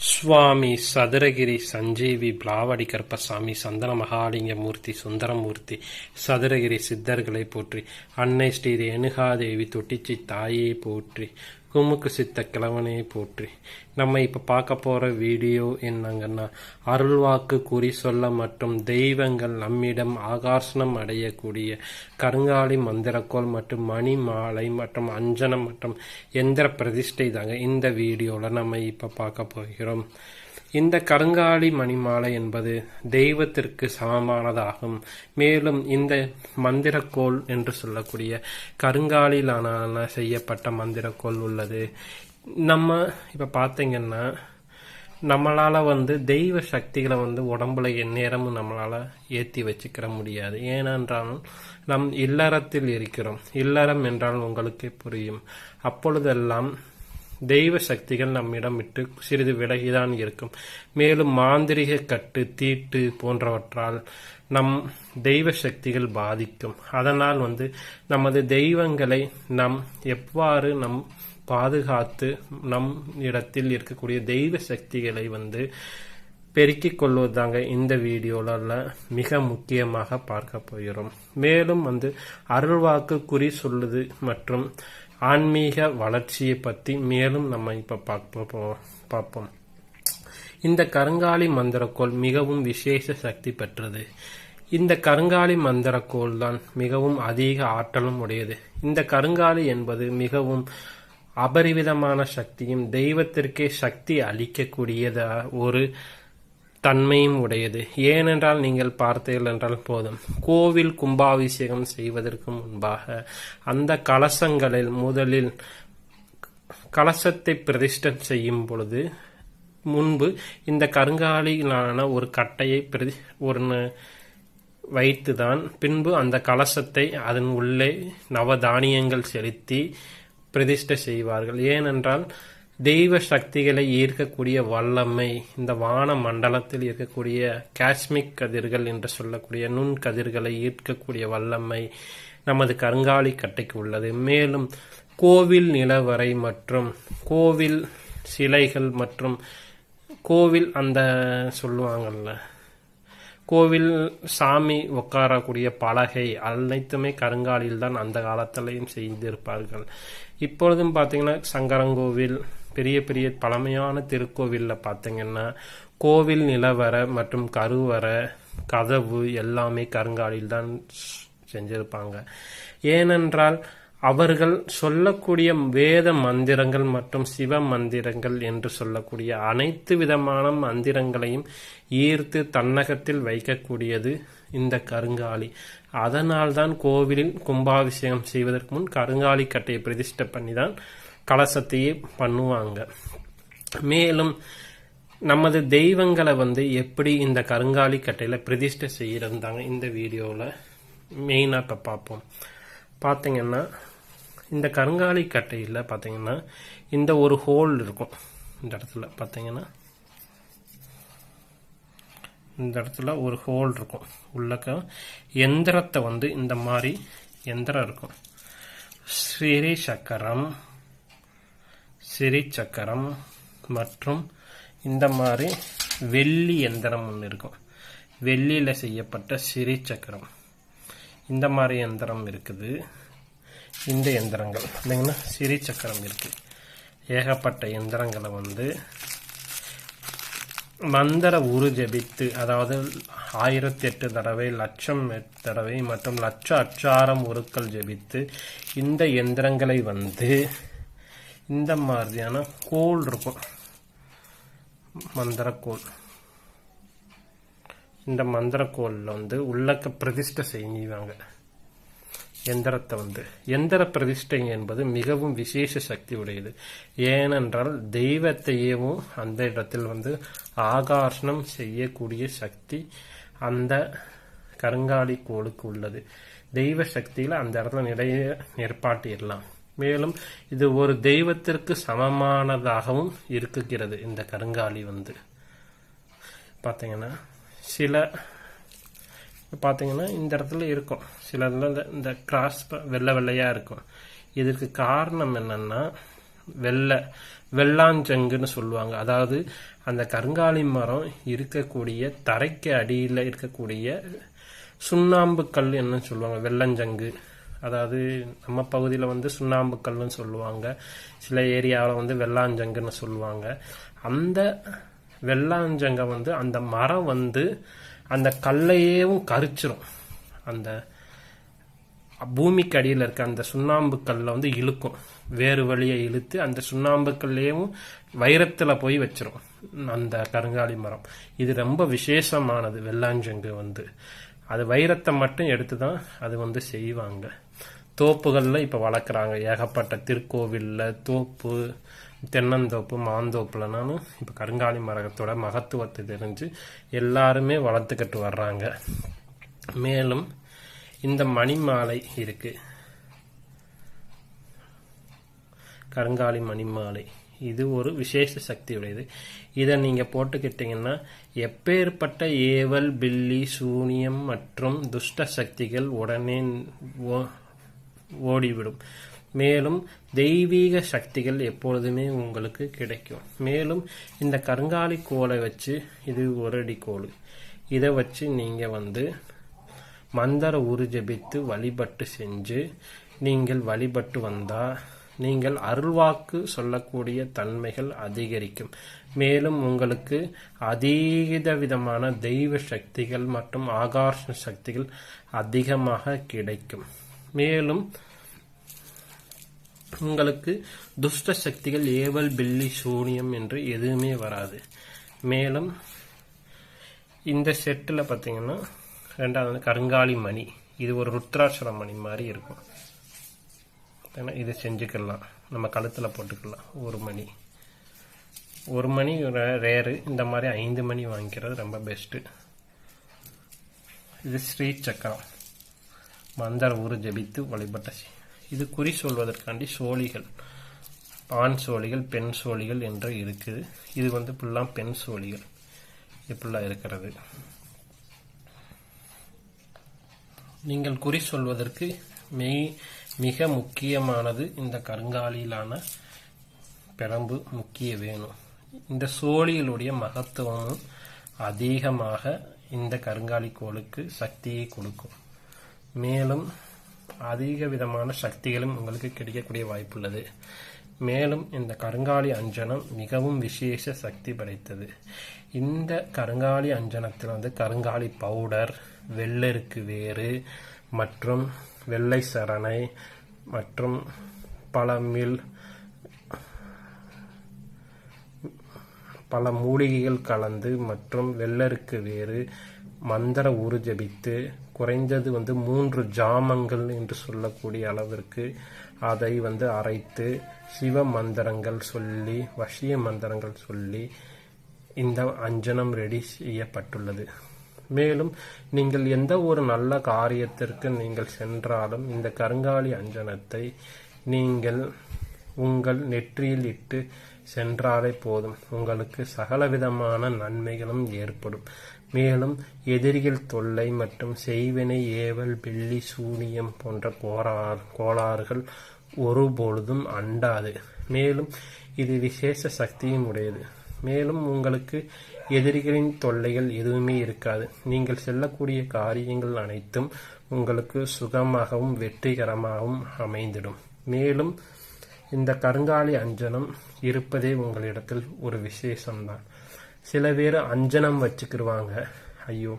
சுவாமி சதுரகிரி சஞ்சீவி பிளாவடி கருப்பசாமி சந்தன மகாலிங்க மூர்த்தி சுந்தரமூர்த்தி சதுரகிரி சித்தர்களை போற்றி, அன்னை ஸ்ரீ ரேணுகாதேவி தொட்டிச்சி தாயே போற்றி, குமுக்கு சித்த கிழவனே போற்றி. நம்ம இப்போ பார்க்க போகிற வீடியோ என்னங்கன்னா, அருள்வாக்கு குறி சொல்ல மற்றும் தெய்வங்கள் நம்மிடம் ஆகர்ஷணம் அடையக்கூடிய கருங்காலி மந்திரக்கோள் மற்றும் மணி மாலை மற்றும் அஞ்சனம் மற்றும் எந்திர பிரதிஷ்டை தாங்க இந்த வீடியோவில் நம்ம இப்போ பார்க்க போகிறோம். இந்த கருங்காலி மணிமாலை என்பது தெய்வத்திற்கு சமமானதாகும். மேலும் இந்த மந்திரக்கோள் என்று சொல்லக்கூடிய கருங்காலிலான செய்யப்பட்ட மந்திரக்கோள் உள்ளது. நம்ம இப்போ பார்த்தீங்கன்னா, நம்மளால் தெய்வ சக்திகளை உடம்புல எந்நேரமும் நம்மளால் ஏற்றி வச்சுக்கிற முடியாது. ஏனென்றால் நம் இல்லறத்தில் இருக்கிறோம். இல்லறம் என்றால் உங்களுக்கே புரியும். அப்பொழுதெல்லாம் தெய்வ சக்திகள் நம்மிடம் விட்டு சிறிது விலகிதான் இருக்கும். மேலும் மாந்திரிக கட்டு தீட்டு போன்றவற்றால் நம் தெய்வ சக்திகள் பாதிக்கும். அதனால் நமது தெய்வங்களை நாம் எவ்வாறு பாதுகாத்து நம் இடத்தில் இருக்கக்கூடிய தெய்வ சக்திகளை பெருக்கிக் கொள்வதாங்க இந்த வீடியோல மிக முக்கியமாக பார்க்க போகிறோம். மேலும் அருள்வாக்கு குறி சொல்லுது மற்றும் ஆன்மீக வளர்ச்சியை பற்றி மேலும் நம்ம இப்போ பார்ப்போம். இந்த கருங்காலி மந்திரக்கோள் மிகவும் விசேஷ சக்தி பெற்றது. இந்த கருங்காலி மந்திரக்கோள் தான் மிகவும் அதிக ஆற்றலும் உடையது. இந்த கருங்காலி என்பது மிகவும் அபரிவிதமான சக்தியும் தெய்வத்திற்கே சக்தி அளிக்கக்கூடியத ஒரு தன்மையும் உடையது. ஏனென்றால் நீங்கள் பார்த்தீர்கள் என்றால் போதும், கோவில் கும்பாபிஷேகம் செய்வதற்கு முன்பாக அந்த கலசங்களில் முதலில் கலசத்தை பிரதிஷ்டை செய்யும் பொழுது முன்பு இந்த கருங்காலிலான ஒரு கட்டையை வைத்துதான் பின்பு அந்த கலசத்தை அதன் உள்ளே நவதானியங்கள் செலுத்தி பிரதிஷ்டை செய்வார்கள். ஏனென்றால் தெய்வ சக்திகளை ஈர்க்கக்கூடிய வல்லமை இந்த வான மண்டலத்தில் இருக்கக்கூடிய காஸ்மிக் கதிர்கள் என்று சொல்லக்கூடிய நுண் கதிர்களை ஈர்க்கக்கூடிய வல்லமை நமது கருங்காலி கட்டைக்கு உள்ளது. மேலும் கோவில் நிலவரை மற்றும் கோவில் சிலைகள் மற்றும் கோவில் சொல்லுவாங்கல்ல, கோவில் சாமி உட்காரக்கூடிய பலகை அனைத்துமே கருங்காலில் தான் அந்த காலத்திலையும் செய்திருப்பார்கள். இப்பொழுதும் பார்த்தீங்கன்னா சங்கரங்கோவில் பெரிய பெரிய பழமையான திருக்கோவிலில் பார்த்தீங்கன்னா கோவில் நிலவரை மற்றும் கருவறை கதவு எல்லாமே கருங்காலில் தான் செஞ்சிருப்பாங்க. ஏனென்றால் அவர்கள் சொல்லக்கூடிய வேத மந்திரங்கள் மற்றும் சிவ மந்திரங்கள் என்று சொல்லக்கூடிய அனைத்து விதமான மந்திரங்களையும் ஈர்த்து தன்னகத்தில் வைக்கக்கூடியது இந்த கருங்காலி. அதனால்தான் கோவிலில் கும்பாபிஷேகம் செய்வதற்கு முன் கருங்காலி கட்டையை பிரதிஷ்டை பண்ணி தான் கலசத்தையே பண்ணுவாங்க. மேலும் நமது தெய்வங்களை எப்படி இந்த கருங்காலி கட்டையில பிரதிஷ்டை செய்யறதாங்க இந்த வீடியோவில் மெயினாக இப்போ பார்ப்போம். பார்த்தீங்கன்னா இந்த கருங்காலி கட்டையில் பார்த்தீங்கன்னா இந்த ஒரு ஹோல் இருக்கும். இந்த இடத்துல பார்த்தீங்கன்னா இந்த இடத்துல ஒரு ஹோல் இருக்கும். உள்ளக்க எந்திரத்தை இந்த மாதிரி எந்திரம் இருக்கும். ஸ்ரீ சக்கரம் மற்றும் இந்த மாதிரி வெள்ளி எந்திரம் ஒன்று இருக்கும். வெள்ளியில் செய்யப்பட்ட சிறி சக்கரம் இந்த மாதிரி எந்திரம் இருக்குது. இந்த எந்திரங்கள் இல்லைங்கன்னா சிறி சக்கரம் இருக்குது. ஏகப்பட்ட எந்திரங்களை மந்திர உரு ஜபித்து, அதாவது 1008 தடவை, 1000 தடவை மற்றும் 1,00,000 அச்சாரம் உருக்கள் ஜபித்து இந்த எந்திரங்களை இந்த மாதிரியான கோல் இருக்கும், மந்திரக்கோள். இந்த மந்திரக்கோளில் உள்ளக்க பிரதிஷ்டை செய்வாங்க எந்திரத்தை. எந்திர பிரதிஷ்டை என்பது மிகவும் விசேஷ சக்தி உடையது. ஏனென்றால் தெய்வத்தையும் அந்த இடத்தில் ஆகர்ஷணம் செய்யக்கூடிய சக்தி அந்த கருங்காலி கோளுக்கு உள்ளது. தெய்வ சக்தியில் அந்த இடத்துல நிறைய நிற்பாட்டிடலாம். மேலும் இது ஒரு தெய்வத்திற்கு சமமானதாகவும் இருக்குகிறது. இந்த கருங்காலி பார்த்தீங்கன்னா பார்த்தீங்கன்னா இந்த இடத்துல இருக்கும். சில இந்த கிராஸ் வெள்ளை வெள்ளையா இருக்கும். இதற்கு காரணம் என்னன்னா, வெள்ளை வெள்ளாஞ்சங்குன்னு சொல்லுவாங்க. அதாவது அந்த கருங்காலி மரம் இருக்கக்கூடிய தரைக்கு அடியில் இருக்கக்கூடிய சுண்ணாம்பு கல் என்ன சொல்லுவாங்க, வெள்ளஞ்சங்கு. அதாவது நம்ம பகுதியில் வந்து சுண்ணாம்பு கல்லுன்னு சொல்லுவாங்க, சில ஏரியாவில் வந்து வெள்ளாஞ்சங்குன்னு சொல்லுவாங்க. அந்த வெள்ளாஞ்சங்க வந்து அந்த மரம் வந்து அந்த கல்லையேவும் கரிச்சிரும். அந்த பூமிக்கு அடியில் இருக்க அந்த சுண்ணாம்பு கல்லை வந்து இழுக்கும், வேறு வழியை இழுத்து அந்த சுண்ணாம்பு கல்லையும் வைரத்தில் போய் வச்சிரும் அந்த கருங்காலி மரம். இது ரொம்ப விசேஷமானது வெள்ளாஞ்சங்கு வந்து. அது வைரத்தை மட்டும் எடுத்து தான் அது வந்து செய்வாங்க. தோப்புகளில் இப்போ வளர்க்குறாங்க, ஏகப்பட்ட திருக்கோவிலில் தோப்பு, தென்னந்தோப்பு, மாந்தோப்புலனாலும் இப்போ கருங்காலி மரத்தோட மகத்துவத்தை தெரிஞ்சு எல்லாருமே வளர்த்துக்கிட்டு வர்றாங்க. மேலும் இந்த மணிமாலை இருக்கு, கருங்காலி மணிமாலை. இது ஒரு விசேஷ சக்தி உடையது. இதை நீங்க போட்டுக்கிட்டீங்கன்னா எப்பேற்பட்ட ஏவல், பில்லி, சூனியம் மற்றும் துஷ்ட சக்திகள் உடனே ஓடிவிடும். மேலும் தெய்வீக சக்திகள் எப்பொழுதுமே உங்களுக்கு கிடைக்கும். மேலும் இந்த கருங்காலி கோலை வச்சு, இது ஒரு அடி கோல், இதை வச்சு நீங்க வந்து மந்திர உரு ஜபித்து வழிபட்டு செஞ்சு நீங்கள் வழிபட்டு வந்தா நீங்கள் அருள்வாக்கு சொல்லக்கூடிய தன்மைகள் அதிகரிக்கும். மேலும் உங்களுக்கு அதீத விதமான தெய்வ சக்திகள் மற்றும் ஆகாஷ சக்திகள் அதிகமாக கிடைக்கும். மேலும் உங்களுக்கு துஷ்ட சக்திகள், ஏவல், பில்லி, சூனியம் என்று எதுவுமே வராது. மேலும் இந்த செட்டில் பார்த்தீங்கன்னா ரெண்டாவது கருங்காலி மணி, இது ஒரு ருத்ராட்சர மணி மாதிரி இருக்கும். இது செஞ்சுக்கலாம், நம்ம கழுத்தில் போட்டுக்கலாம். ஒரு மணி ரேரு, இந்த மாதிரி 5 மணி வாங்கிக்கிறது ரொம்ப பெஸ்ட்டு. இது ஸ்ரீ சக்கரம், மந்திர ஊரு ஜபித்து வழிபட்ட. இது குறி சொல்வதற்காண்டி சோழிகள், ஆண் சோழிகள், பெண் சோழிகள் என்று இருக்குது. இது வந்து ஃபுல்லாக பெண் சோழிகள் இப்படிலாம் இருக்கிறது. நீங்கள் குறி சொல்வதற்கு மிக முக்கியமானது இந்த கருங்காலியிலான பிரம்பு முக்கிய வேணும். இந்த சோழிகளுடைய மகத்துவமும் அதிகமாக இந்த கருங்காலி கோளுக்கு சக்தியை கொடுக்கும். மேலும் அதிக விதமான சக்திகளும் உங்களுக்கு கிடைக்கக்கூடிய வாய்ப்புள்ளது. மேலும் இந்த கருங்காலி அஞ்சனம் மிகவும் விசேஷ சக்தி படைத்தது. இந்த கருங்காலி அஞ்சனத்தில் வந்து கருங்காலி பவுடர், வெள்ளருக்கு வேறு மற்றும் வெள்ளை சரணை மற்றும் பல மூலிகைகள் கலந்து மற்றும் வெள்ளருக்கு வேறு மந்திர உரு ஜபித்து குறைந்தது வந்து 3 ஜாமங்கள் என்று சொல்லக்கூடிய அளவிற்கு அதை வந்து அரைத்து சிவ மந்திரங்கள் சொல்லி, வசிய மந்திரங்கள் சொல்லி இந்த அஞ்சனம் ரெடி செய்யப்பட்டுள்ளது. மேலும் நீங்கள் எந்த ஒரு நல்ல காரியத்திற்கு நீங்கள் சென்றாலும் இந்த கருங்காலி அஞ்சனத்தை நீங்கள் உங்கள் நெற்றியில் இட்டு சென்றாலே போதும், உங்களுக்கு சகலவிதமான நன்மைகளும் ஏற்படும். மேலும் எதிரிகள் தொல்லை மற்றும் செய்வினை, ஏவல், பில்லி, சூனியம் போன்ற கோளாறுகள் ஒருபொழுதும் அண்டாது. மேலும் இது விசேஷ சக்தியும் உடையது. மேலும் உங்களுக்கு எதிரிகளின் தொல்லைகள் எதுவுமே இருக்காது. நீங்கள் செல்லக்கூடிய காரியங்கள் அனைத்தும் உங்களுக்கு சுகமாகவும் வெற்றிகரமாகவும் அமைந்திடும். மேலும் இந்த கருங்காலி அஞ்சனம் இருப்பதே உங்களிடத்தில் ஒரு விசேஷம்தான். சில பேர் அஞ்சனம் வச்சுக்கிடுவாங்க, ஐயோ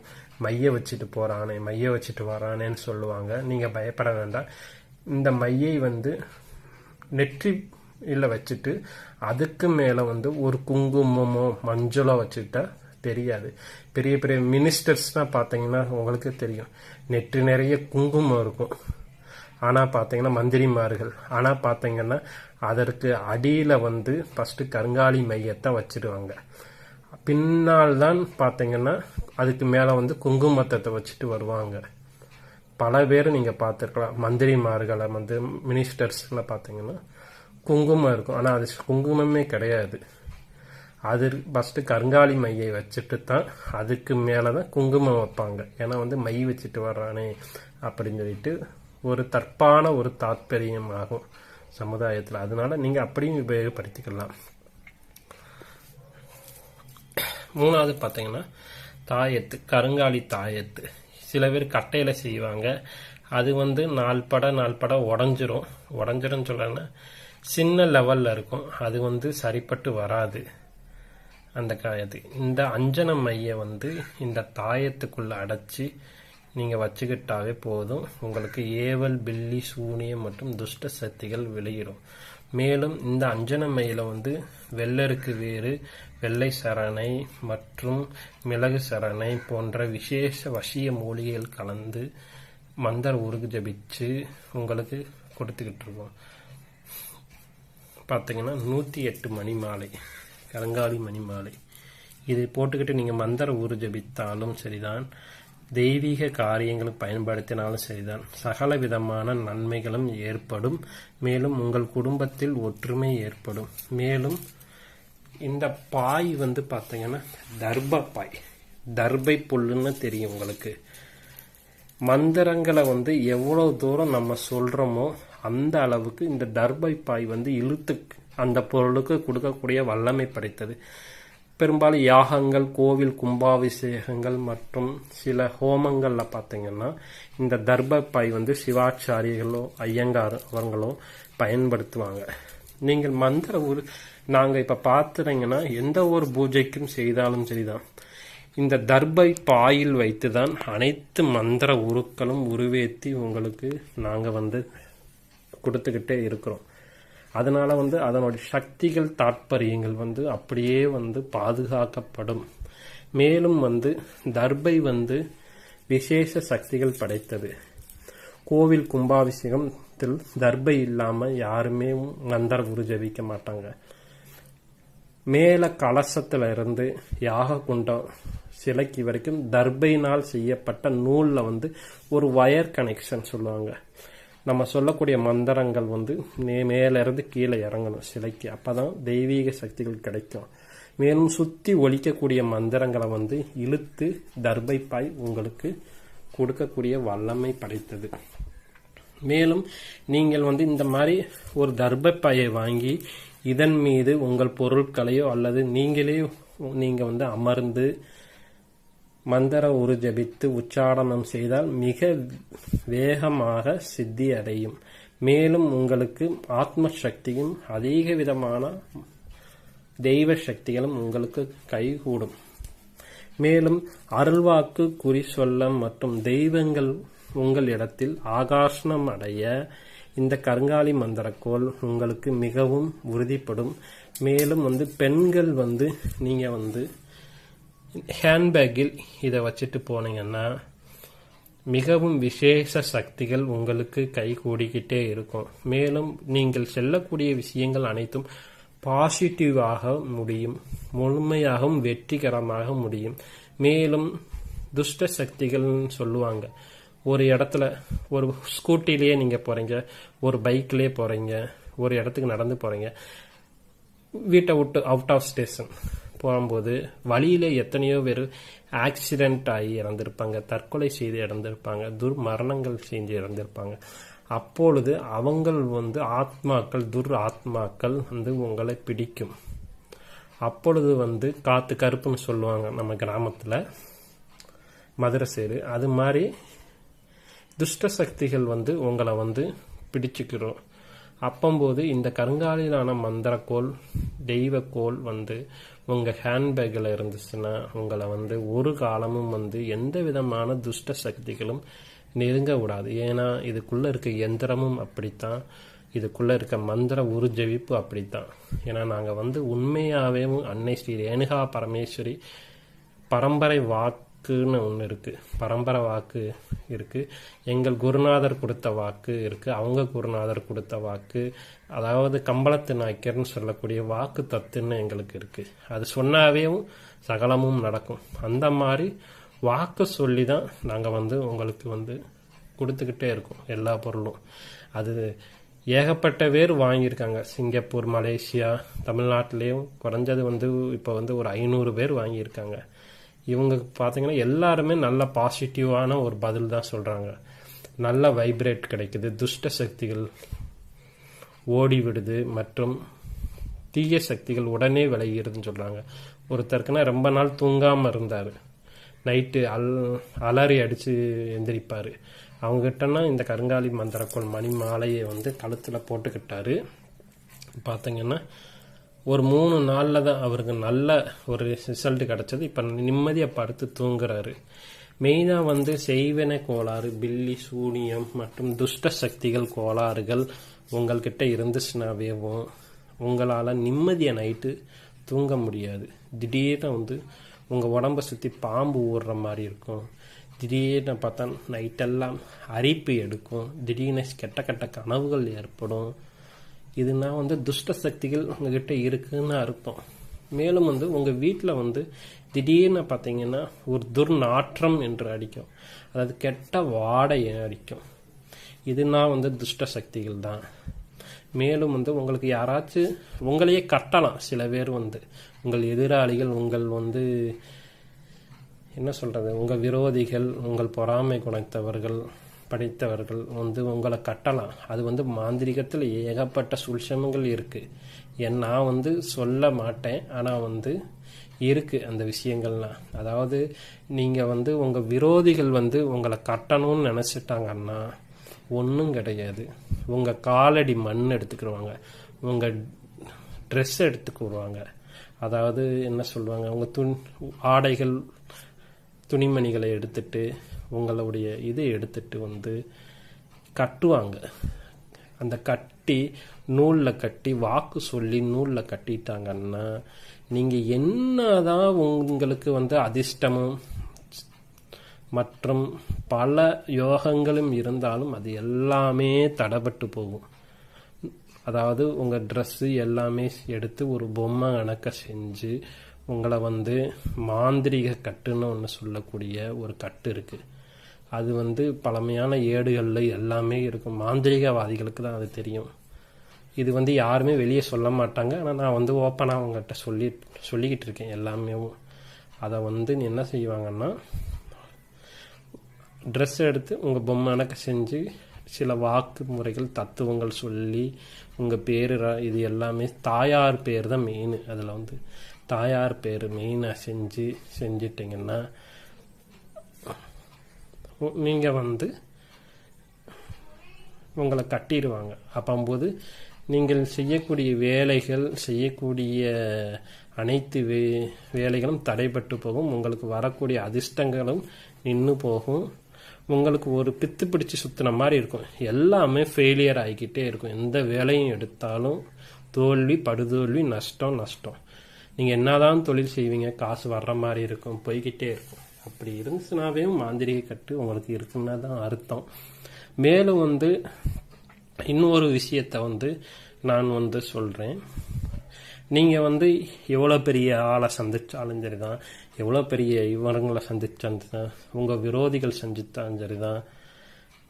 மைய வச்சுட்டு போறானே, மைய வச்சுட்டு வரானேன்னு சொல்லுவாங்க. நீங்க பயப்பட வேண்டாம். இந்த மையை வந்து நெற்றியில வச்சுட்டு அதுக்கு மேல வந்து ஒரு குங்குமமோ மஞ்சளோ வச்சுட்டா தெரியாது. பெரிய பெரிய மினிஸ்டர்ஸ்லாம் பார்த்தீங்கன்னா உங்களுக்கு தெரியும், நெற்றி நிறைய குங்குமம் இருக்கும். ஆனால் பார்த்தீங்கன்னா மந்திரிமார்கள், ஆனால் பார்த்தீங்கன்னா அதற்கு அடியில் வந்து ஃபர்ஸ்ட் கருங்காலி மையத்தை வச்சிடுவாங்க. பின்னால் தான் பார்த்தீங்கன்னா அதுக்கு மேலே வந்து குங்குமத்தை வச்சுட்டு வருவாங்க. பல பேர் நீங்கள் பார்த்துருக்கலாம், மந்திரிமார்களை வந்து மினிஸ்டர்ஸ்லாம் பார்த்தீங்கன்னா குங்குமம் இருக்கும், ஆனால் அது குங்குமமே கிடையாது. அது ஃபர்ஸ்ட் கருங்காலி மையை வச்சுட்டு தான் அதுக்கு மேலே தான் குங்குமம் வைப்பாங்க. ஏன்னா வந்து மை வச்சுட்டு வர்றானே அப்படின்னு சொல்லிட்டு ஒரு தற்பான ஒரு தாத்பரியம் ஆகும் சமுதாயத்தில். அதனால நீங்கள் அப்படியும் உபயோகப்படுத்திக்கலாம். மூணாவது பார்த்தீங்கன்னா தாயத்து, கருங்காலி தாயத்து. சில பேர் கட்டையில் செய்வாங்க. அது வந்து நாலு பட உடஞ்சிரும் சொல்றேன்னா சின்ன லெவல்ல இருக்கும். அது வந்து சரிப்பட்டு வராது அந்த காயத்து. இந்த அஞ்சன மைய வந்து இந்த தாயத்துக்குள்ள அடைச்சி நீங்க வச்சுக்கிட்டாவே போதும். உங்களுக்கு ஏவல், பில்லி, சூனியம் மற்றும் துஷ்ட சக்திகள் வெளியிடும். மேலும் இந்த அஞ்சன மையில வந்து வெள்ளருக்கு வேறு, வெள்ளை சரணை மற்றும் மிளகு சரணை போன்ற விசேஷ வசிய மூலிகைகள் கலந்து மந்திர உருகு ஜபிச்சு உங்களுக்கு கொடுத்துக்கிட்டு இருக்கோம். பார்த்தீங்கன்னா 108 மணி மாலை, கருங்காலி மணி மாலை. இது போட்டுக்கிட்டு நீங்கள் மந்திர உரு ஜபித்தாலும் சரிதான், தெய்வீக காரியங்களுக்கு பயன்படுத்தினாலும் சரிதான், சகல விதமான நன்மைகளும் ஏற்படும். மேலும் உங்கள் குடும்பத்தில் ஒற்றுமை ஏற்படும். மேலும் இந்த பாய் வந்து பார்த்தீங்கன்னா தர்பப்பாய், தர்பை புல்லுன்னு தெரியும் உங்களுக்கு. மந்திரங்களை வந்து எவ்வளவு தூரம் நம்ம சொல்றோமோ அந்த அளவுக்கு இந்த தர்பை பாய் வந்து இழுத்து அந்த பொருளுக்கு கொடுக்கக்கூடிய வல்லமை படைத்தது. பெரும்பாலும் யாகங்கள், கோவில் கும்பாபிஷேகங்கள் மற்றும் சில ஹோமங்கள்ல பார்த்தீங்கன்னா இந்த தர்பை பாய் வந்து சிவாச்சாரியர்களோ ஐயங்கார் அவங்களோ பயன்படுத்துவாங்க. நீங்கள் மந்திர நாங்க இப்ப பார்த்துட்டீங்கன்னா எந்த ஒரு பூஜைக்கும் செய்தாலும் சரிதான், இந்த தர்பை பாயில் வைத்துதான் அனைத்து மந்திர உருக்களும் உருவேற்றி உங்களுக்கு நாங்க வந்து கொடுத்துக்கிட்டே இருக்கிறோம். அதனால வந்து அதனுடைய சக்திகள், தாற்பயங்கள் வந்து அப்படியே வந்து பாதுகாக்கப்படும். மேலும் வந்து தர்பை வந்து விசேஷ சக்திகள் படைத்தது. கோவில் கும்பாபிஷேகத்தில் தர்பை இல்லாம யாருமே மந்திர உரு ஜபிக்க மாட்டாங்க. மேல கலசத்துல இருந்து யாக குண்டம் சிலைக்கு வரைக்கும் தர்பையினால் செய்யப்பட்ட நூல்ல வந்து ஒரு வயர் கனெக்ஷன் சொல்லுவாங்க. நம்ம சொல்லக்கூடிய மந்திரங்கள் வந்து மேல இருந்து கீழே இறங்கணும் சிலைக்கு, அப்பதான் தெய்வீக சக்திகள் கிடைக்கும். மேலும் சுத்தி ஒலிக்கக்கூடிய மந்திரங்களை வந்து இழுத்து தர்பை பாய் உங்களுக்கு கொடுக்கக்கூடிய வல்லமை படைத்தது. மேலும் நீங்கள் வந்து இந்த மாதிரி ஒரு தர்பை பாயை வாங்கி இதன் மீது உங்கள் பொருட்களையோ அல்லது நீங்க வந்து அமர்ந்து மந்திர உரு ஜபித்து உச்சாரணம் செய்தால் மிக வேகமாக சித்தி அடையும். மேலும் உங்களுக்கு ஆத்ம சக்தியும் அதிக விதமான தெய்வ சக்திகளும் உங்களுக்கு கைகூடும். மேலும் அருள்வாக்கு, குறி சொல்ல மற்றும் தெய்வங்கள் உங்கள் இடத்தில் ஆகர்ஷணம் அடைய இந்த கருங்காலி மந்திரக்கோள் உங்களுக்கு மிகவும் உறுதிப்படும். மேலும் வந்து பெண்கள் வந்து நீங்க வந்து ஹேண்ட்பேக்கில் இதை வச்சுட்டு போனீங்கன்னா மிகவும் விசேஷ சக்திகள் உங்களுக்கு கை கூடிக்கிட்டே இருக்கும். மேலும் நீங்கள் செல்லக்கூடிய விஷயங்கள் அனைத்தும் பாசிட்டிவாக முடியும், முழுமையாகவும் வெற்றிகரமாக முடியும். மேலும் துஷ்ட சக்திகள் சொல்லுவாங்க, ஒரு இடத்துல ஒரு ஸ்கூட்டிலேயே நீங்க போறீங்க, ஒரு பைக்லயே போறீங்க, ஒரு இடத்துக்கு நடந்து போறீங்க, வீட்டை விட்டு அவுட் ஆஃப் ஸ்டேஷன் போகும்போது வழியில எத்தனையோ பேர் ஆக்சிடென்ட் ஆகி இறந்திருப்பாங்க, தற்கொலை செய்து இறந்திருப்பாங்க, துர்மரணங்கள் செஞ்சு இறந்திருப்பாங்க. அப்பொழுது அவங்கள் வந்து ஆத்மாக்கள், ஆத்மாக்கள் வந்து உங்களை பிடிக்கும். அப்பொழுது வந்து காத்து கருப்புன்னு சொல்லுவாங்க நம்ம கிராமத்துல, மதுரை சைடு. அது மாதிரி துஷ்ட சக்திகள் வந்து உங்களை வந்து பிடிச்சுக்கிறோம். அப்பம்போது இந்த கருங்காலிலான மந்திரக்கோள், தெய்வக்கோள் வந்து உங்க ஹேண்ட்பேக்கில் இருந்துச்சுன்னா உங்களை வந்து ஒரு காலமும் வந்து எந்த விதமான துஷ்ட சக்திகளும் நெருங்க விடாது. ஏன்னா இதுக்குள்ள இருக்க எந்திரமும் அப்படித்தான், இதுக்குள்ள இருக்க மந்திர உரு ஜபிப்பு அப்படித்தான். ஏன்னா நாங்க வந்து உண்மையாவே அன்னை ஸ்ரீ ரேணுகா பரமேஸ்வரி பரம்பரை வாக்குன்னு ஒன்று இருக்கு, பரம்பரை வாக்கு இருக்கு, எங்கள் குருநாதர் கொடுத்த வாக்கு இருக்கு, அவங்க குருநாதர் கொடுத்த வாக்கு, அதாவது கம்பளத்து நாய்க்கர்னு சொல்லக்கூடிய வாக்கு தத்துன்னு எங்களுக்கு இருக்கு. அது சொன்னாவே சகலமும் நடக்கும். அந்த மாதிரி வாக்கு சொல்லி தான் நாங்க வந்து உங்களுக்கு வந்து கொடுத்துக்கிட்டே இருக்கோம் எல்லா பொருளும். அது ஏகப்பட்ட பேர் வாங்கியிருக்காங்க. சிங்கப்பூர், மலேசியா, தமிழ்நாட்டிலேயும் குறைஞ்சது வந்து இப்போ வந்து ஒரு 500 பேர் வாங்கியிருக்காங்க. இவங்க பார்த்தீங்கன்னா எல்லாருமே நல்ல பாசிட்டிவான ஒரு பதில் தான் சொல்றாங்க. நல்ல வைப்ரேட் கிடைக்குது, துஷ்ட சக்திகள் ஓடி விடுது மற்றும் தீய சக்திகள் உடனே விளைகிறதுன்னு சொல்றாங்க. ஒருத்தருக்குன்னா ரொம்ப நாள் தூங்காமல் இருந்தார், நைட்டு அலறி அடித்து எந்திரிப்பார். அவங்ககிட்டனா இந்த கருங்காலி மந்திரக்கோள் மணி மாலையை வந்து கழுத்தில் போட்டுக்கிட்டாரு. பார்த்தீங்கன்னா ஒரு 3 நாளில் தான் அவருக்கு நல்ல ஒரு ரிசல்ட் கிடச்சது. இப்போ நிம்மதியாக படுத்து தூங்குறாரு. மெயினாக வந்து செய்வினை கோளாறு, பில்லி சூனியம் மற்றும் துஷ்ட சக்திகள் கோளாறுகள் உங்கள்கிட்ட இருந்துச்சுனாவேவும் உங்களால் நிம்மதியாக நைட்டு தூங்க முடியாது. திடீர்னு வந்து உங்கள் உடம்பை சுற்றி பாம்பு ஊடுற மாதிரி இருக்கும். திடீர்னு பார்த்தா நைட்டெல்லாம் அரிப்பு எடுக்கும். திடீர்னு கெட்ட கெட்ட கனவுகள் ஏற்படும். இதுனா வந்து துஷ்ட சக்திகள் உங்ககிட்ட இருக்குன்னு அர்த்தம். மேலும் வந்து உங்கள் வீட்டில் வந்து திடீர்னு பார்த்தீங்கன்னா ஒரு துர்நாற்றம் என்று அடிக்கும், அதாவது கெட்ட வாடையை அடிக்கும். இதுனா வந்து துஷ்ட சக்திகள் தான். மேலும் வந்து உங்களுக்கு யாராச்சும் உங்களையே கட்டலாம். சில பேர் வந்து உங்கள் எதிராளிகள், உங்கள் வந்து என்ன சொல்கிறது, உங்கள் விரோதிகள், உங்கள் பொறாமை குணத்தவர்கள் படைத்தவர்கள் வந்து உங்களை கட்டலாம். அது வந்து மாந்திரிகத்தில் ஏகப்பட்ட சூழ்ச்சியங்கள் இருக்குது. நான் வந்து சொல்ல மாட்டேன், ஆனால் வந்து இருக்குது அந்த விஷயங்கள்லாம். அதாவது நீங்கள் வந்து உங்கள் விரோதிகள் வந்து உங்களை கட்டணும்னு நினச்சிட்டாங்கன்னா ஒன்றும் கிடையாது. உங்கள் காலடி மண் எடுத்துக்கிடுவாங்க, உங்கள் ட்ரெஸ் எடுத்துக்குவாங்க. அதாவது என்ன சொல்லுவாங்க, உங்கள் ஆடைகள் துணிமணிகளை எடுத்துட்டு உங்களுடைய இதை எடுத்துட்டு வந்து கட்டுவாங்க. அந்த கட்டி நூலில் கட்டி வாக்கு சொல்லி நூலில் கட்டிட்டாங்கன்னா நீங்கள் என்னதான் உங்களுக்கு வந்து அதிர்ஷ்டமும் மற்றும் பல யோகங்களும் இருந்தாலும் அது எல்லாமே தடைபட்டு போகும். அதாவது உங்கள் ட்ரெஸ்ஸு எல்லாமே எடுத்து ஒரு பொம்மை கணக்க செஞ்சு உங்களை வந்து மாந்திரிக கட்டுன்னு ஒன்று சொல்லக்கூடிய ஒரு கட்டு இருக்குது. அது வந்து பழமையான ஏடுகளில் எல்லாமே இருக்கும். மாந்திரிகவாதிகளுக்கு தான் அது தெரியும். இது வந்து யாருமே வெளியே சொல்ல மாட்டாங்க. ஆனால் நான் வந்து ஓப்பனாக அவங்ககிட்ட சொல்லிக்கிட்டு இருக்கேன் எல்லாமே. அதை வந்து என்ன செய்வாங்கன்னா, ட்ரெஸ் எடுத்து உங்கள் பொம்மை கணக்க செஞ்சு சில வாக்கு முறைகள் தத்துவங்கள் சொல்லி உங்கள் பேர் இது எல்லாமே தாயார் பேர் தான் மெயின். அதில் வந்து தாயார் பேர் மெயினாக செஞ்சிட்டிங்கன்னா நீங்கள் வந்து உங்களை கட்டிடுவாங்க. அப்போது நீங்கள் செய்யக்கூடிய வேலைகள், செய்யக்கூடிய அனைத்து வேலைகளும் தடைபட்டு போகும். உங்களுக்கு வரக்கூடிய அதிர்ஷ்டங்களும் நின்று போகும். உங்களுக்கு ஒரு பித்து பிடிச்சி சுத்தின மாதிரி இருக்கும். எல்லாமே ஃபெயிலியர் ஆகிக்கிட்டே இருக்கும். எந்த வேலையும் எடுத்தாலும் தோல்வி, படுதோல்வி, நஷ்டம். நீங்கள் என்னதான் தொழில் செய்வீங்க, காசு வர்ற மாதிரி இருக்கும், போய்கிட்டே இருக்கும். அப்படி இருந்துச்சுனாவே மாந்திரிக கட்டு உங்களுக்கு இருக்குன்னா தான் அர்த்தம். மேலும் வந்து இன்னொரு விஷயத்தை வந்து நான் வந்து சொல்கிறேன். நீங்கள் வந்து எவ்வளோ பெரிய ஆளை சந்திச்சாலும் சரிதான், எவ்வளோ பெரிய இவங்களை சந்திச்சாலும் சரிதான், உங்கள் விரோதிகள் சந்தித்தாலும் சரிதான்,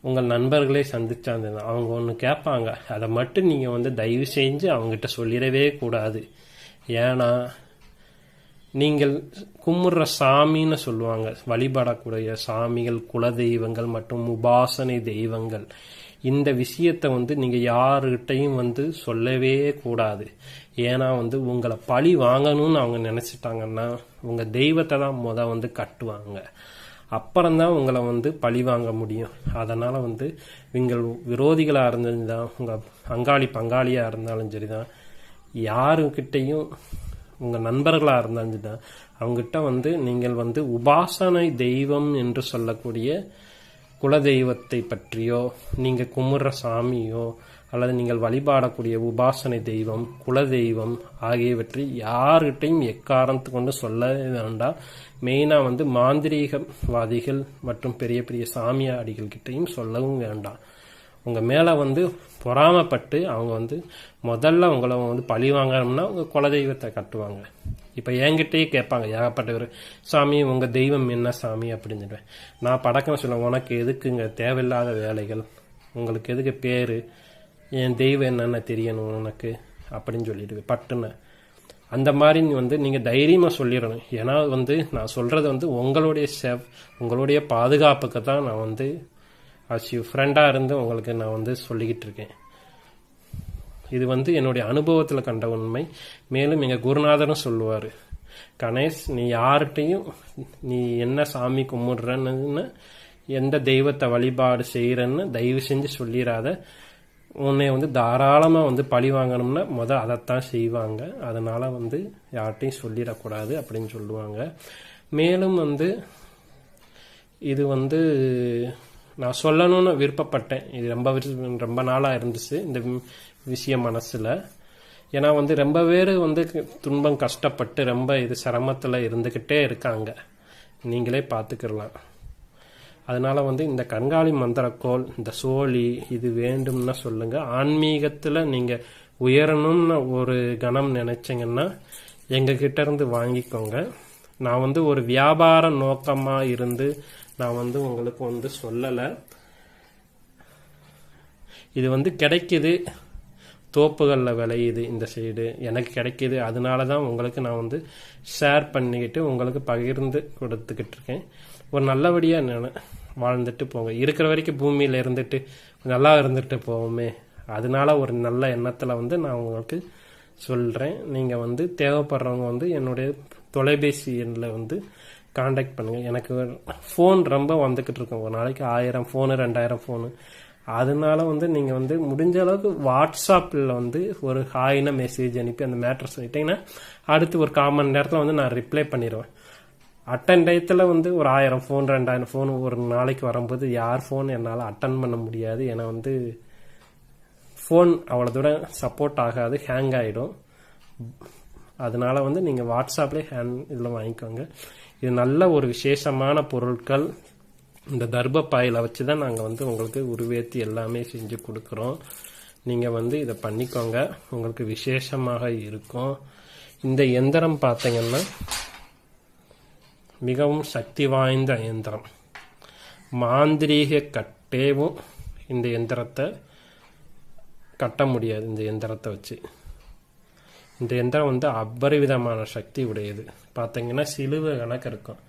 உங்கள் நண்பர்களே சந்திச்சாலும் சரிதான், அவங்க ஒன்று கேட்பாங்க. அதை மட்டும் நீங்கள் வந்து தயவு செஞ்சு அவங்ககிட்ட சொல்லிடவே கூடாது. ஏன்னா நீங்கள் கும்பிட்ற சாமின்னு சொல்லுவாங்க, வழிபடக்கூடிய சாமிகள், குல தெய்வங்கள் மற்றும் உபாசனை தெய்வங்கள், இந்த விஷயத்தை வந்து நீங்கள் யாருக்கிட்டையும் வந்து சொல்லவே கூடாது. ஏன்னா வந்து உங்களை பழி வாங்கணும்னு அவங்க நினச்சிட்டாங்கன்னா உங்கள் தெய்வத்தை தான் வந்து கட்டுவாங்க. அப்புறம்தான் உங்களை வந்து பழி வாங்க முடியும். அதனால் வந்து நீங்கள் விரோதிகளாக இருந்தாலும் தான், உங்கள் பங்காளியாக இருந்தாலும் சரி தான், யாருக்கிட்டையும் உங்கள் நண்பர்களாக இருந்தாலும் தான், அவங்ககிட்ட வந்து நீங்கள் வந்து உபாசனை தெய்வம் என்று சொல்லக்கூடிய குலதெய்வத்தை பற்றியோ, நீங்கள் கும்பிட்ற சாமியோ, அல்லது நீங்கள் வழிபாடக்கூடிய உபாசனை தெய்வம், குலதெய்வம் ஆகியவற்றை யார்கிட்டையும் எக்காரணத்து கொண்டு சொல்ல வேண்டாம். மெயினாக வந்து மாந்திரீகவாதிகள் மற்றும் பெரிய பெரிய சாமியாடிகள் கிட்டையும் சொல்லவும் வேண்டாம். உங்கள் மேலே வந்து பொறாமப்பட்டு அவங்க வந்து முதல்ல உங்களை வந்து பழி வாங்கணும்னா உங்கள் குலதெய்வத்தை கட்டுவாங்க. இப்போ என்கிட்டயே கேட்பாங்க ஏகப்பட்டவர், சாமி உங்கள் தெய்வம் என்ன சாமி அப்படின்னு சொல்லுவேன். நான் படக்குன்னு சொல்லுவேன், உனக்கு எதுக்குங்க தேவையில்லாத வேலைகள், உங்களுக்கு எதுக்கு பேர், என் தெய்வம் என்னென்ன தெரியணும் உனக்கு அப்படின்னு சொல்லிடுவேன் பட்டுன்னு. அந்த மாதிரி வந்து நீங்கள் தைரியமாக சொல்லிடணும். ஏன்னா வந்து நான் சொல்கிறது வந்து உங்களுடைய பாதுகாப்புக்கு தான் நான் வந்து ஃப்ரெண்டாக இருந்து உங்களுக்கு நான் வந்து சொல்லிக்கிட்டு இருக்கேன். இது வந்து என்னுடைய அனுபவத்தில் கண்ட உண்மை. மேலும் எங்கள் குருநாதரும் சொல்லுவார், கணேஷ், நீ யார்கிட்டையும் நீ என்ன சாமி கும்பிடுறன்னு, எந்த தெய்வத்தை வழிபாடு செய்யறன்னு தயவு செஞ்சு சொல்லிடாத. உன்னை தாராளமா பழி வாங்கணும்னா அதைத்தான் செய்வாங்க. அதனால யார்கிட்டையும் சொல்லிடக்கூடாது அப்படின்னு சொல்லுவாங்க. மேலும் இது நான் சொல்லணும்னு விருப்பப்பட்டேன். இது ரொம்ப நாளா இருந்துச்சு இந்த விஷயம் மனசுல. ஏன்னா ரொம்ப பேர் துன்பம் கஷ்டப்பட்டு ரொம்ப இது சிரமத்துல இருந்துகிட்டே இருக்காங்க. நீங்களே பார்த்துக்கலாம். அதனால இந்த கங்காளி மந்திரக்கோள், இந்த சோழி இது வேண்டும்னா சொல்லுங்க. ஆன்மீகத்துல நீங்க உயரணும்னு ஒரு கணம் நினைச்சீங்கன்னா எங்க கிட்ட இருந்து வாங்கிக்கோங்க. நான் ஒரு வியாபார நோக்கமா இருந்து நான் உங்களுக்கு சொல்லல. இது கிடைக்குது, தோப்புகளில் விளையுது, இந்த சைடு எனக்கு கிடைக்கிது. அதனால தான் உங்களுக்கு நான் ஷேர் பண்ணிக்கிட்டு உங்களுக்கு பகிர்ந்து கொடுத்துக்கிட்டு இருக்கேன். ஒரு நல்லபடியாக வாழ்ந்துட்டு போங்க. இருக்கிற வரைக்கும் பூமியில் இருந்துட்டு நல்லா இருந்துட்டு போவோமே, அதனால ஒரு நல்ல எண்ணத்தில் நான் உங்களுக்கு சொல்கிறேன். நீங்கள் தேவைப்படுறவங்க என்னுடைய தொலைபேசி எண்ணில் காண்டாக்ட் பண்ணுங்கள். எனக்கு ஃபோன் ரொம்ப வந்துக்கிட்டு இருக்கோம். ஒரு நாளைக்கு 1000 ஃபோனு 2000 ஃபோனு. அதனால நீங்கள் முடிஞ்ச அளவுக்கு வாட்ஸ்அப்பில் ஒரு ஹாய்னா மெசேஜ் அனுப்பி அந்த மேட்டர் சொல்லிட்டீங்கன்னா அடுத்து ஒரு 1/4 மணி நேரத்தில் நான் ரிப்ளை பண்ணிடுவேன். அட்டன் டயத்தில் ஒரு 1000 ஃபோன் 2000 ஃபோன் ஒரு நாளைக்கு வரும்போது யார் ஃபோன் என்னால் அட்டன் பண்ண முடியாது. ஏன்னா ஃபோன் அவ்வளோ தூரம் சப்போர்ட் ஆகாது, ஹேங் ஆகிடும். அதனால நீங்கள் வாட்ஸ்அப்லேயே இதில் வாங்கிக்கோங்க. இது நல்ல ஒரு விசேஷமான பொருட்கள். இந்த தர்பப்பாயில் வச்சு தான் நாங்கள் உங்களுக்கு உருவேற்றி எல்லாமே செஞ்சு கொடுக்குறோம். நீங்கள் இதை பண்ணிக்கோங்க, உங்களுக்கு விசேஷமாக இருக்கும். இந்த எந்திரம் பார்த்தீங்கன்னா மிகவும் சக்தி வாய்ந்த இயந்திரம். மாந்திரீக கட்டேவும் இந்த எந்திரத்தை கட்ட முடியாது. இந்த எந்திரத்தை வச்சு இந்த எந்திரம் அபரிவிதமான சக்தி உடையது. பார்த்தீங்கன்னா சிலுவை கணக்கு இருக்கும்,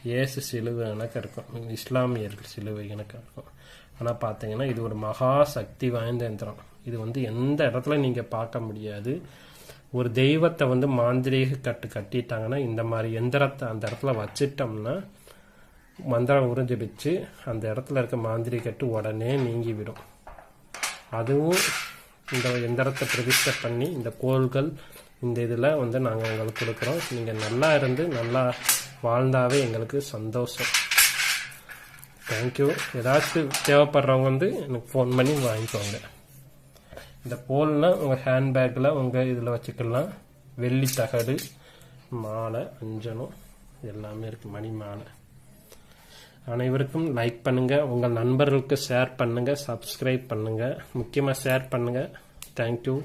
இயேசு சிலுவை கணக்கு இருக்கும், இஸ்லாமியர்கள் சிலுவை கணக்கு இருக்கும். ஆனால் பார்த்தீங்கன்னா இது ஒரு மகா சக்தி வாய்ந்த எந்திரம். இது எந்த இடத்துல நீங்கள் பார்க்க முடியாது. ஒரு தெய்வத்தை மாந்திரீக கட்டிட்டாங்கன்னா இந்த மாதிரி எந்திரத்தை அந்த இடத்துல வச்சிட்டோம்னா மந்திரம் உறிஞ்சிடுச்சு, அந்த இடத்துல இருக்க மாந்திரீக கட்டு உடனே நீங்கிவிடும். அதுவும் இந்த எந்திரத்தை பிரதிஷ்டை பண்ணி இந்த கோள்கள் இந்த இதில் நாங்கள் உங்களுக்கு கொடுக்குறோம். நீங்கள் நல்லா இருந்து நல்லா வாழ்ந்தாவே எங்களுக்கு சந்தோஷம். தேங்க்யூ. ஏதாச்சும் தேவைப்படுறவங்க எனக்கு ஃபோன் பண்ணி வாங்கிக்கோங்க. இந்த போல்லாம் உங்கள் ஹேண்ட்பேக்கில் உங்கள் இதில் வச்சுக்கலாம். வெள்ளி தகடு, மாலை, அஞ்சனம் எல்லாமே இருக்குது, மணி மாலை. அனைவருக்கும் லைக் பண்ணுங்கள், உங்கள் நண்பர்களுக்கு ஷேர் பண்ணுங்கள், சப்ஸ்கிரைப் பண்ணுங்கள், முக்கியமாக ஷேர் பண்ணுங்கள். தேங்க்யூ.